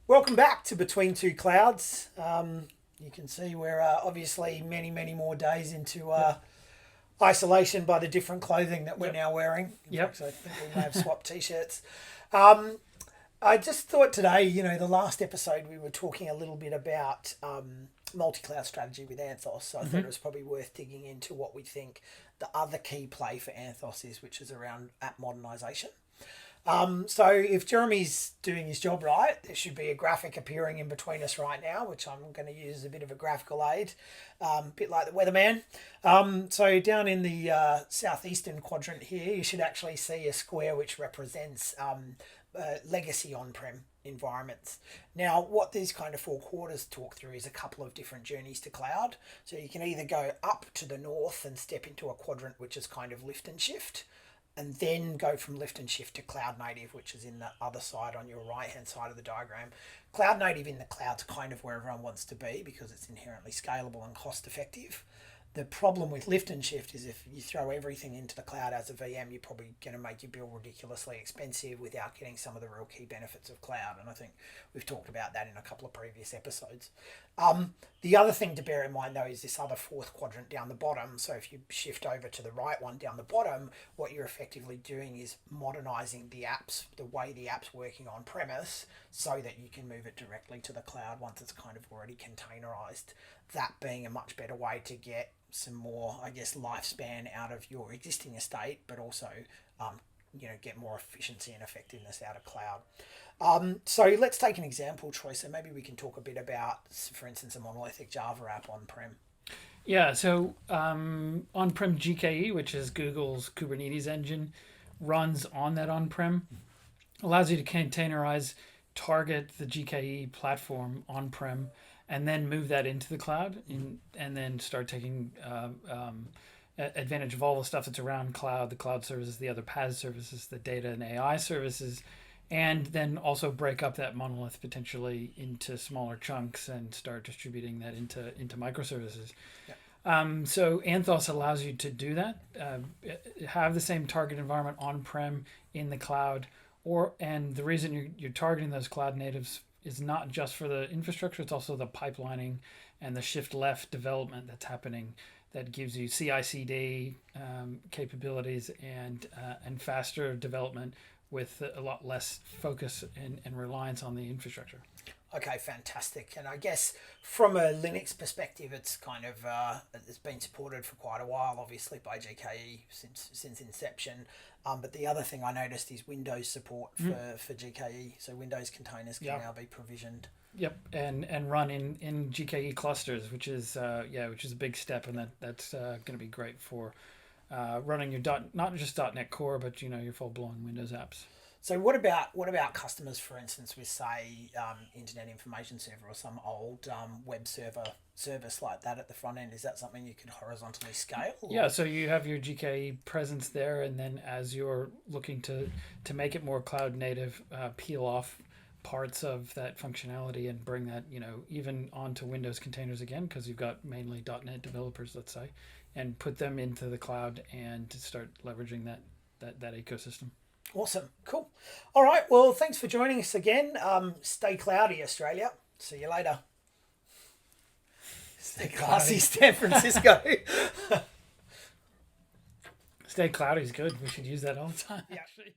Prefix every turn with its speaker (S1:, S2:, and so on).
S1: Welcome back to Between Two Clouds. You can see we're obviously many, many more days into isolation by the different clothing that we're now wearing. In fact, I think we may have swapped t-shirts. Um, I just thought today, the last episode we were talking a little bit about multi-cloud strategy with Anthos. So I thought it was probably worth digging into what we think the other key play for Anthos is, which is around app modernisation. So if Jeremy's doing his job right, there should be a graphic appearing in between us right now, which I'm going to use as a bit of a graphical aid, a bit like the weatherman. So down in the southeastern quadrant here, you should actually see a square which represents legacy on-prem environments. Now, what these kind of four quarters talk through is a couple of different journeys to cloud. So you can either go up to the north and step into a quadrant which is kind of lift and shift, and then go from lift and shift to cloud native, which is in the other side on your right hand side of the diagram. Cloud native in the cloud's kind of where everyone wants to be because it's inherently scalable and cost effective. The problem with lift and shift is if you throw everything into the cloud as a VM, you're probably going to make your bill ridiculously expensive without getting some of the real key benefits of cloud. And I think we've talked about that in a couple of previous episodes. The other thing to bear in mind, though, is this other fourth quadrant down the bottom. So if you shift over to the right one down the bottom, what you're effectively doing is modernising the apps, the way the app's working on premise, so that you can move it directly to the cloud once it's kind of already containerized. That being a much better way to get some more, lifespan out of your existing estate, but also, get more efficiency and effectiveness out of cloud. So let's take an example, Troy. So maybe we can talk a bit about, for instance, a monolithic Java app on-prem.
S2: Yeah, so on-prem GKE, which is Google's Kubernetes engine, runs on that on-prem, allows you to containerize, target the GKE platform on-prem, and then move that into the cloud, and then start taking advantage of all the stuff that's around cloud, the cloud services, the other PaaS services, the data and AI services, and then also break up that monolith potentially into smaller chunks and start distributing that into microservices.
S1: Yeah.
S2: So Anthos allows you to do that, have the same target environment on-prem in the cloud, and the reason you're targeting those cloud natives is not just for the infrastructure, it's also the pipelining and the shift left development that's happening that gives you CI/CD capabilities and faster development with a lot less focus and reliance on the infrastructure.
S1: Okay, fantastic. And I guess from a Linux perspective, it's kind of it's been supported for quite a while, obviously by GKE since inception. But the other thing I noticed is Windows support for GKE. So Windows containers can now be provisioned.
S2: Yep, and run in GKE clusters, which is which is a big step, and that's going to be great for running your not just .NET Core, but your full blown Windows apps.
S1: So what about customers, for instance, with say Internet Information Server or some old web server service like that at the front end? Is that something you could horizontally scale? Or?
S2: Yeah, so you have your GKE presence there, and then as you're looking to make it more cloud native, peel off parts of that functionality and bring that even onto Windows containers again, because you've got mainly .NET developers, let's say, and put them into the cloud and to start leveraging that ecosystem.
S1: Awesome. Cool. All right. Well, thanks for joining us again. Stay cloudy, Australia. See you later. Stay classy, San Francisco.
S2: Stay cloudy is good. We should use that all the time. Yeah. Actually.